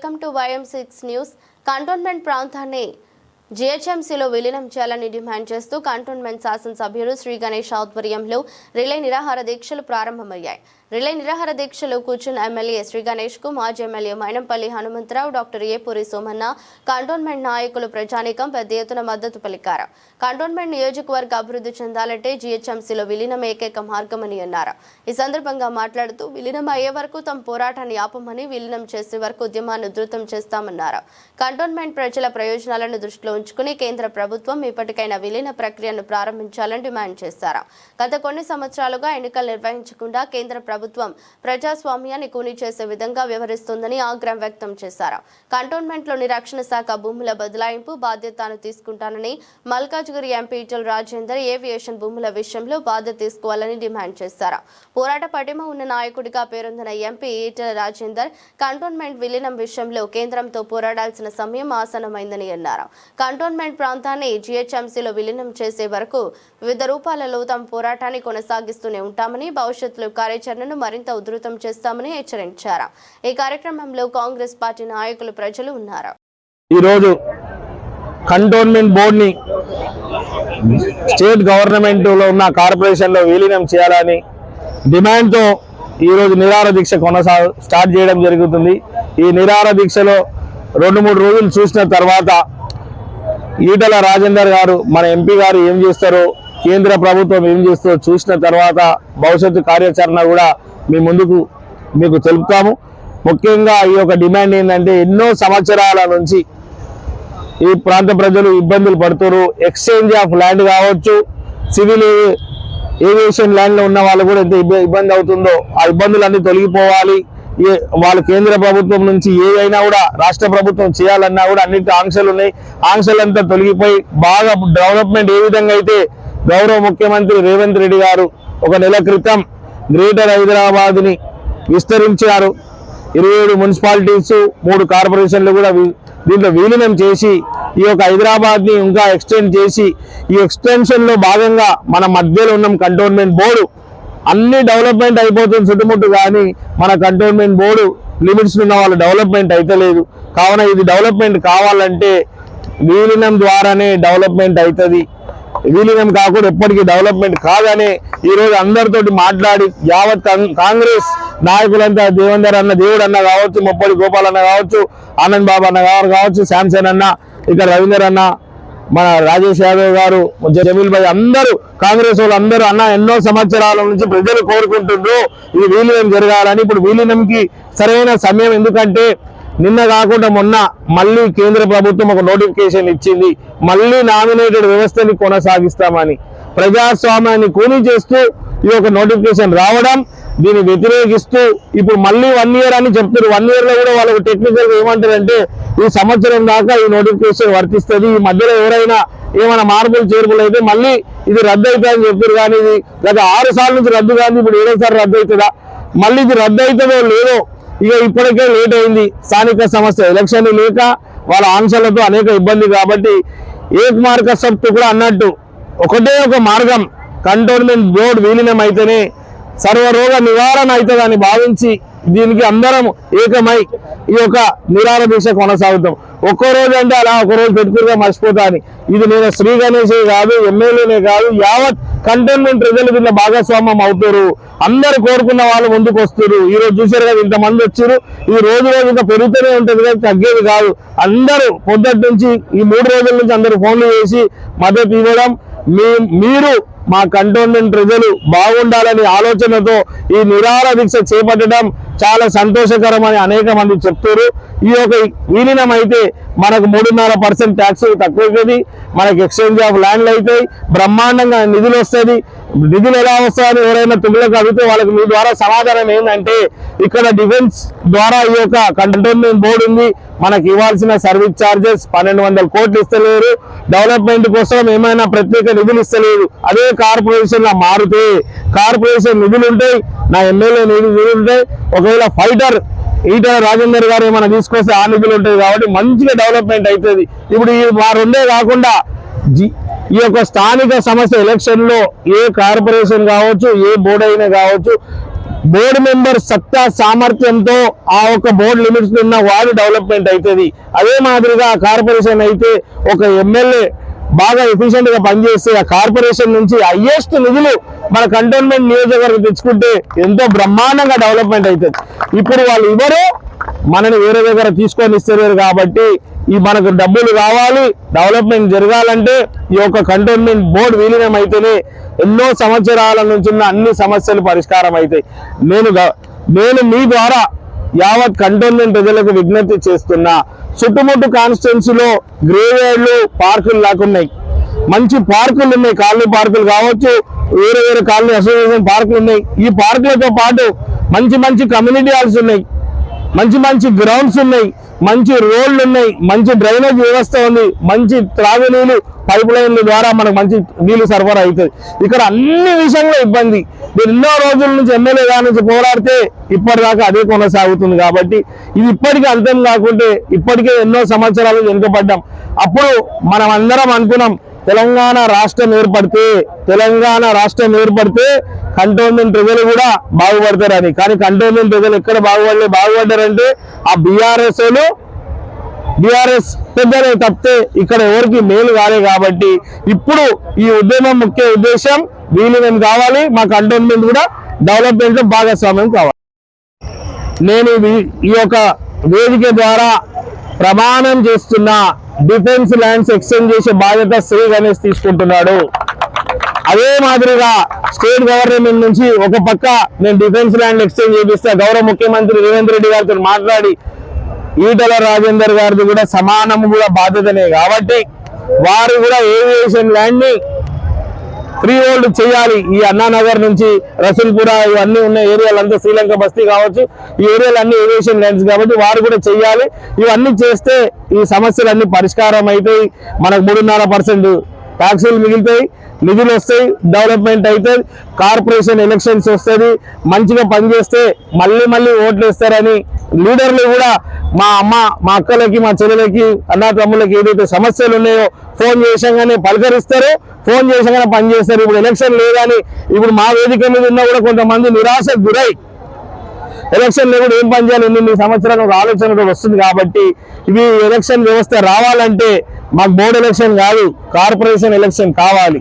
Welcome to YM6 news. Cantonment ప్రాంతాన్ని జీహెచ్ఎంసీలో విలీనం చేయాలని డిమాండ్ చేస్తూ కంటోన్మెంట్ శాసనసభ్యులు శ్రీ గణేష్ ఆధ్వర్యంలో రిలే నిరాహార దీక్షలు ప్రారంభమయ్యాయి. రిలే నిరాహార దీక్షలో కూర్చున్న ఎమ్మెల్యే శ్రీ గణేష్ కు మాజీ MLA Mynampally Hanumantharao, doctor Epuri Somanna, cantonment నాయకులు, ప్రజానీకం పెద్ద ఎత్తున మద్దతు పలికారు. కంటోన్మెంట్ నియోజకవర్గ అభివృద్ధి చెందాలంటే జీహెచ్ఎంసీలో విలీనం ఏకైక మార్గమని అన్నారు. ఈ సందర్భంగా మాట్లాడుతూ విలీనం అయ్యే వరకు తమ పోరాటాన్ని ఆపమని, విలీనం చేసే వరకు ఉద్యమాన్ని ఉధృతం చేస్తామన్నారు. కంటోన్మెంట్ ప్రజల ప్రయోజనాలను దృష్టిలో ఉంచుకుని కేంద్ర ప్రభుత్వం ఇప్పటికైనా విలీన ప్రక్రియను ప్రారంభించాలని డిమాండ్ చేశారు. గత కొన్ని సంవత్సరాలుగా ఎన్నికలు నిర్వహించకుండా కేంద్ర ప్రభుత్వం ప్రజాస్వామ్యాన్ని కూని చేసే విధంగా వ్యవహరిస్తుందని ఆగ్రహం వ్యక్తం చేశారు. కంటోన్మెంట్లోని రక్షణ శాఖ భూముల బదలాయింపు బాధ్యతను తీసుకుంటానని, మల్కాజ్గిరి ఎంపీ ఈటెల రాజేందర్ ఏవియేషన్ భూముల విషయంలో బాధ్యత తీసుకోవాలని డిమాండ్ చేశారు. పోరాట పటిమ ఉన్న నాయకుడిగా పేరొందిన ఎంపీ ఈటెల రాజేందర్ కంటోన్మెంట్ విలీనం విషయంలో కేంద్రంతో పోరాడాల్సిన సమయం ఆసన్నమైందని అన్నారు. కంటోన్మెంట్ ప్రాంతాన్ని జీహెచ్ఎంసీలో విలీనం చేసే వరకు వివిధ రూపాలలో తమ పోరాటాన్ని కొనసాగిస్తూనే ఉంటామని, భవిష్యత్తులో కార్యాచరణను మరింత ఉధృతం చేస్తామని హెచ్చరించారు. ఈ కార్యక్రమంలో కాంగ్రెస్ పార్టీ నాయకులు, ప్రజలు ఉన్నారు. ఈరోజు కంటోన్మెంట్ బోర్డుని స్టేట్ గవర్నమెంట్ లో ఉన్న కార్పొరేషన్ లో విలీనం చేయాలని డిమాండ్తో ఈరోజు నిరాహార దీక్ష స్టార్ట్ చేయడం జరుగుతుంది. ఈ నిరాహార దీక్షలో 2-3 రోజులు చూసిన తర్వాత ఈటెల రాజేందర్ గారు, మన ఎంపీ గారు ఏం చేస్తారో, కేంద్ర ప్రభుత్వం ఏం చేస్తారో చూసిన తర్వాత భవిష్యత్తు కార్యాచరణ కూడా మీ ముందుకు మీకు తెలుపుతాము. ముఖ్యంగా ఈ యొక్క డిమాండ్ ఏంటంటే, ఎన్నో సంవత్సరాల నుంచి ఈ ప్రాంత ప్రజలు ఇబ్బందులు పడుతున్నారు. ఎక్స్చేంజ్ ఆఫ్ ల్యాండ్ కావచ్చు, సివిల్ ఏవియేషన్ ల్యాండ్లో ఉన్న వాళ్ళు కూడా ఎంత ఇబ్బంది అవుతుందో ఆ ఇబ్బందులన్నీ తొలగిపోవాలి. వాళ్ళ కేంద్ర ప్రభుత్వం నుంచి ఏదైనా కూడా రాష్ట్ర ప్రభుత్వం చేయాలన్నా కూడా అన్నింటి ఆంక్షలు ఉన్నాయి. ఆంక్షలంతా తొలగిపోయి బాగా డెవలప్మెంట్ ఏ విధంగా అయితే గౌరవ ముఖ్యమంత్రి రేవంత్ రెడ్డి గారు ఒక నెల క్రితం గ్రేటర్ హైదరాబాద్ని విస్తరించారు. 27 మున్సిపాలిటీస్, 3 కార్పొరేషన్లు కూడా దీంట్లో విలీనం చేసి ఈ యొక్క హైదరాబాద్ని ఇంకా ఎక్స్టెండ్ చేసి, ఈ ఎక్స్టెన్షన్లో భాగంగా మన మధ్యలో ఉన్న కంటోన్మెంట్ బోర్డు అన్ని డెవలప్మెంట్ అయిపోతుంది చుట్టుముట్టు, కానీ మన కంటోన్మెంట్ బోర్డు లిమిట్స్ ఉన్న వాళ్ళు డెవలప్మెంట్ అయితలేదు. కావున ఇది డెవలప్మెంట్ కావాలంటే విలీనం ద్వారానే డెవలప్మెంట్ అవుతుంది. విలీనం కాకుండా ఎప్పటికీ డెవలప్మెంట్ కాదని ఈరోజు అందరితోటి మాట్లాడి యావత్ కాంగ్రెస్ నాయకులంతా దేవేందర్ అన్న, దేవుడు అన్న కావచ్చు, ముప్పడి గోపాల్ అన్న కావచ్చు, ఆనంద్ బాబు అన్న గారు కావచ్చు, శాంసన్ అన్న, ఇక్కడ రవీందర్ అన్న, మన రాజేష్ యాదవ్ గారు, జమీల్ భాయ్, అందరూ కాంగ్రెస్ వాళ్ళు అందరూ అన్న ఎన్నో సంవత్సరాల నుంచి ప్రజలు కోరుకుంటుండ్రు ఇది విలీనం జరగాలని. ఇప్పుడు విలీనంకి సరైన సమయం, ఎందుకంటే నిన్న కాకుండా మొన్న మళ్ళీ కేంద్ర ప్రభుత్వం ఒక నోటిఫికేషన్ ఇచ్చింది, మళ్ళీ నామినేటెడ్ వ్యవస్థని కొనసాగిస్తామని. ప్రజాస్వామ్యాన్ని కూని చేస్తూ ఈ యొక్క నోటిఫికేషన్ రావడం, దీన్ని వ్యతిరేకిస్తూ ఇప్పుడు మళ్ళీ 1 year అని చెప్తారు. 1 year లో కూడా వాళ్ళకు టెక్నికల్ గా ఏమంటారంటే ఈ సంవత్సరం దాకా ఈ నోటిఫికేషన్ వర్తిస్తుంది, ఈ మధ్యలో ఎవరైనా ఏమైనా మార్పులు చేర్పులు అయితే మళ్ళీ ఇది రద్దు అవుతుందని చెప్తారు. కానీ ఇది గత 6 సార్లు నుంచి రద్దు కాదు, ఇప్పుడు 7వ సారి రద్దు అవుతుందా, మళ్ళీ ఇది రద్దు అవుతుందో లేదో ఇక ఇప్పటికే లేట్ అయింది. స్థానిక సమస్య ఎలక్షన్ లేక వాళ్ళ ఆంక్షలతో అనేక ఇబ్బంది. కాబట్టి ఏక్ మార్గ సబ్ కూడా అన్నట్టు ఒకటే ఒక మార్గం, కంటోన్మెంట్ బోర్డు విలీనం అయితేనే సర్వరోగ నివారణ అవుతుందని భావించి దీనికి అందరం ఏకమై ఈ యొక్క నిరాహార దీక్ష కొనసాగుతాం. ఒక్కో రోజు అంటే అలా ఒక రోజు పెట్టుకుగా మర్చిపోతా అని. ఇది నేను శ్రీ గణేషే కాదు, ఎమ్మెల్యేనే కాదు, యావత్ కంటోన్మెంట్ ప్రజలు దీంట్లో భాగస్వామ్యం అవుతారు. అందరు కోరుకున్న వాళ్ళు ముందుకు వస్తారు. ఈ రోజు చూసారు కదా, ఇంతమంది వచ్చారు. ఇది రోజు రోజు ఇంకా పెరుగుతూనే ఉంటుంది కానీ తగ్గేది కాదు. అందరూ పొద్దుటి నుంచి ఈ 3 రోజుల నుంచి అందరూ ఫోన్లు చేసి మద్దతు ఇవ్వడం, మీరు మా కంటోన్మెంట్ ప్రజలు బాగుండాలని ఆలోచనతో ఈ నిరాహార దీక్ష చేపట్టడం చాలా సంతోషకరమని అనేక మంది చెప్తారు. ఈ యొక్క విలీనం అయితే మనకు 3.5% ట్యాక్స్ తక్కువది, మనకి ఎక్స్చేంజ్ ఆఫ్ ల్యాండ్లు అవుతాయి, బ్రహ్మాండంగా నిధులు వస్తుంది. నిధులు ఎలా వస్తాయని ఎవరైనా తుమ్ములకు అడిగితే వాళ్ళకి మీ ద్వారా సమాధానం ఏంటంటే, ఇక్కడ డిఫెన్స్ ద్వారా ఈ యొక్క కంటోన్మెంట్ బోర్డు ఉంది, మనకి ఇవ్వాల్సిన సర్వీస్ ఛార్జెస్ 1200 కోట్లు ఇస్తలేరు, డెవలప్మెంట్ కోసం ఏమైనా ప్రత్యేక నిధులు ఇస్తలేదు. అదే కార్పొరేషన్ లా మారితే కార్పొరేషన్ నిధులు ఉంటాయి, నా ఎమ్మెల్యే నిధులు ఉంటాయి. ఒకవేళ ఫైటర్ ఈటెల రాజేందర్ గారు ఏమైనా తీసుకొస్తే ఆ నిధులు ఉంటాయి. కాబట్టి మంచిగా డెవలప్మెంట్ అవుతుంది. ఇప్పుడు ఈ 2 కాకుండా ఈ యొక్క స్థానిక సమస్య ఎలక్షన్ లో ఏ కార్పొరేషన్ కావచ్చు, ఏ బోర్డు అయినా కావచ్చు, బోర్డు మెంబర్ సత్తా సామర్థ్యంతో ఆ ఒక బోర్డు లిమిట్స్ ఉన్న వార్డు డెవలప్మెంట్ అవుతుంది. అదే మాదిరిగా కార్పొరేషన్ అయితే ఒక ఎమ్మెల్యే బాగా ఎఫిషియెంట్ గా పనిచేస్తే ఆ కార్పొరేషన్ నుంచి హైయెస్ట్ నిధులు మన కంటోన్మెంట్ నియోజకవర్గం తెచ్చుకుంటే ఎంతో బ్రహ్మాండంగా డెవలప్మెంట్ అవుతుంది. ఇప్పుడు వాళ్ళు ఎవరో మనని వేరే దగ్గర తీసుకొని ఇస్తలేరు కాబట్టి ఈ మనకు డబ్బులు కావాలి, డెవలప్మెంట్ జరగాలంటే ఈ యొక్క కంటోన్మెంట్ బోర్డు విలీనం అయితేనే ఎన్నో సంవత్సరాల నుంచి ఉన్న అన్ని సమస్యలు పరిష్కారం అవుతాయి. నేను మీ ద్వారా యావత్ కంటోన్మెంట్ ప్రజలకు విజ్ఞప్తి చేస్తున్నా. చుట్టుముట్టు కాన్స్టిట్యున్సీలో గ్రేవ్యార్డ్లు పార్కులు లాక్కున్నాయి, మంచి పార్కులు ఉన్నాయి, కాలనీ పార్కులు కావచ్చు, వేరే వేరే కాలనీ అసోసియేషన్ పార్కులు ఉన్నాయి. ఈ పార్కులతో పాటు మంచి మంచి కమ్యూనిటీ హాల్స్ ఉన్నాయి, మంచి మంచి గ్రౌండ్స్ ఉన్నాయి, మంచి రోడ్లు ఉన్నాయి, మంచి డ్రైనేజ్ వ్యవస్థ ఉంది, మంచి త్రాగునీళ్ళు పైప్ లైన్ల ద్వారా మనకు మంచి నీళ్లు సరఫరా అవుతుంది. ఇక్కడ అన్ని విషయంలో ఇబ్బంది. నేను ఎన్నో రోజుల నుంచి ఎమ్మెల్యే గారి నుంచి పోరాడితే ఇప్పటిదాకా అదే కొనసాగుతుంది. కాబట్టి ఇది ఇప్పటికీ అంతం కాకుంటే ఇప్పటికే ఎన్నో సంవత్సరాలు వెనుకబడ్డాం. అప్పుడు మనం అందరం అనుకున్నాం తెలంగాణ రాష్ట్రం ఏర్పడితే కంటోన్మెంట్ ప్రజలు కూడా బాగుపడతారని. కానీ కంటోన్మెంట్ ప్రజలు ఎక్కడ బాగుపడ్డారంటే ఆ బీఆర్ఎస్ పెద్దలే తప్పితే ఇక్కడ ఎవరికి మేలు కాలే. కాబట్టి ఇప్పుడు ఈ ఉద్యమం ముఖ్య ఉద్దేశం విలీనం కావాలి, మా కంటోన్మెంట్ కూడా డెవలప్మెంట్ లో భాగస్వామ్యం కావాలి. నేను ఈ యొక్క వేదిక ద్వారా ప్రమాణం చేస్తున్న డిఫెన్స్ ల్యాండ్స్ ఎక్స్చేంజ్ చేసే బాధ్యత శ్రీ గణేష్ తీసుకుంటున్నాడు. అదే మాదిరిగా స్టేట్ గవర్నమెంట్ నుంచి ఒక పక్క నేను డిఫెన్స్ ల్యాండ్ ఎక్స్చేంజ్ చేపిస్తా, గౌరవ ముఖ్యమంత్రి రేవంత్ రెడ్డి గారితో మాట్లాడి ఈటల రాజేందర్ గారిది కూడా సమానము కూడా బాధ్యతనే. కాబట్టి వారు కూడా ఏవియేషన్ ల్యాండ్ ని ఫ్రీ హోల్డ్ చేయాలి. ఈ అన్నానగర్ నుంచి రసూల్పుర ఇవన్నీ ఉన్న ఏరియాలంతా శ్రీలంక బస్తీ కావచ్చు, ఈ ఏరియాలన్నీ ఏవియేషన్ ల్యాండ్స్ కాబట్టి వారు కూడా చేయాలి. ఇవన్నీ చేస్తే ఈ సమస్యలన్నీ పరిష్కారం అవుతాయి. మనకు 3.5% ట్యాక్సులు మిగులుతాయి, నిధులు వస్తాయి, డెవలప్మెంట్ అవుతుంది, కార్పొరేషన్ ఎలక్షన్స్ వస్తుంది. మంచిగా పనిచేస్తే మళ్ళీ ఓట్లు వేస్తారని లీడర్లు కూడా మా అమ్మ, మా అక్కలకి, మా చెల్లెలకి, అన్నా తమ్ములకి ఏదైతే సమస్యలు ఉన్నాయో ఫోన్ చేసంగానే పలకరిస్తారు, ఫోన్ చేసంగానే పనిచేస్తారు. ఇప్పుడు ఎలక్షన్ లేదని ఇప్పుడు మా వేదిక మీద ఉన్నా కూడా కొంతమంది నిరాశకు గురై ఎలక్షన్ లేకుండా ఏం పని చేయాలి 8 సంవత్సరాలు ఒక ఆలోచన కూడా వస్తుంది. కాబట్టి ఇవి ఎలక్షన్ వ్యవస్థ రావాలంటే మాకు బోర్డు ఎలక్షన్ కాదు, కార్పొరేషన్ ఎలక్షన్ కావాలి.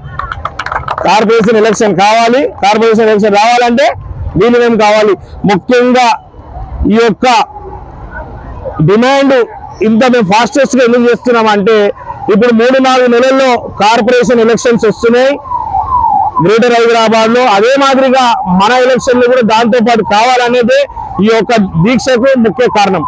కార్పొరేషన్ ఎలక్షన్ రావాలంటే విలీనం కావాలి. ముఖ్యంగా ఈ యొక్క డిమాండ్ ఇంత మేము ఫాస్టెస్ట్ గా ఎందుకు చేస్తున్నామంటే ఇప్పుడు 3-4 నెలల్లో కార్పొరేషన్ ఎలక్షన్స్ వస్తున్నాయి గ్రేటర్ హైదరాబాద్ లో. అదే మాదిరిగా మన ఎలక్షన్లు కూడా దాంతో పాటు కావాలనేదే ఈ యొక్క దీక్షకు ముఖ్య కారణం.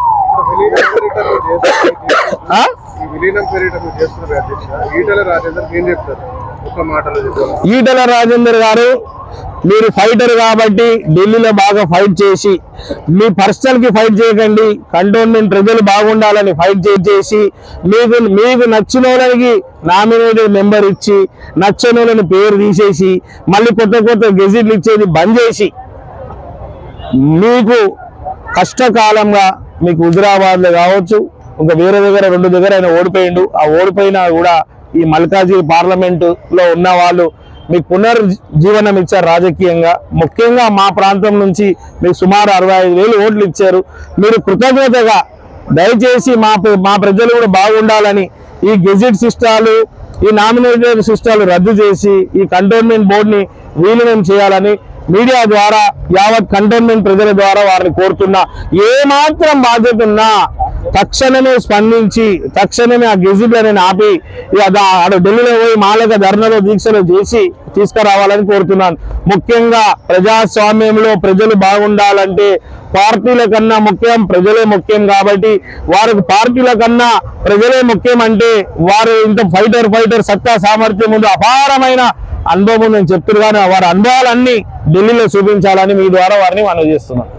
ఈటల రాజేందర్ గారు మీరు ఫైటర్ కాబట్టి ఢిల్లీలో బాగా ఫైట్ చేసి మీ పర్సనల్ కి ఫైట్ చేయకండి, కంటోన్మెంట్ ప్రజలు బాగుండాలని ఫైట్ చేసి మీకు నచ్చిన వాళ్ళకి నామినేటెడ్ మెంబర్ ఇచ్చి నచ్చని వాళ్ళని పేరు తీసేసి మళ్ళీ కొత్త గెజిట్లు ఇచ్చేది బంద్ చేసి మీకు కష్టకాలంగా మీకు హుజురాబాద్ లో కావచ్చు ఇంకా వేరే దగ్గర 2 దగ్గర ఆయన ఓడిపోయిండు. ఆ ఓడిపోయినా కూడా ఈ మల్కాజీ పార్లమెంటు లో ఉన్న వాళ్ళు మీకు పునర్జీవనం ఇచ్చారు రాజకీయంగా. ముఖ్యంగా మా ప్రాంతం నుంచి మీకు సుమారు 65,000 ఓట్లు ఇచ్చారు. మీరు కృతజ్ఞతగా దయచేసి మా ప్రజలు కూడా బాగుండాలని ఈ గెజిట్ సిస్టాలు, ఈ నామినేటెడ్ సిస్టాలు రద్దు చేసి ఈ కంటోన్మెంట్ బోర్డుని విలీనం చేయాలని మీడియా ద్వారా యావత్ కంటోన్మెంట్ ప్రజల ద్వారా వారిని కోరుతున్నా. ఏమాత్రం బాధ్యత ఉన్నా తక్షణమే స్పందించి తక్షణమే ఆ గెజిట్లను ఆపి ఢిల్లీలో పోయి మాలక ధర్నాలో దీక్షలు చేసి తీసుకురావాలని కోరుతున్నాను. ముఖ్యంగా ప్రజాస్వామ్యంలో ప్రజలు బాగుండాలంటే పార్టీల కన్నా ముఖ్యం ప్రజలే ముఖ్యం. కాబట్టి వారికి పార్టీల కన్నా ప్రజలే ముఖ్యం. అంటే వారు ఇంత ఫైటర్ సత్తా సామర్థ్యం ముందు అపారమైన అనుభవం నేను చెప్తున్నారు. కానీ వారి అనుభవాలన్నీ ఢిల్లీలో చూపించాలని మీ ద్వారా వారిని మనవి చేస్తున్నాను.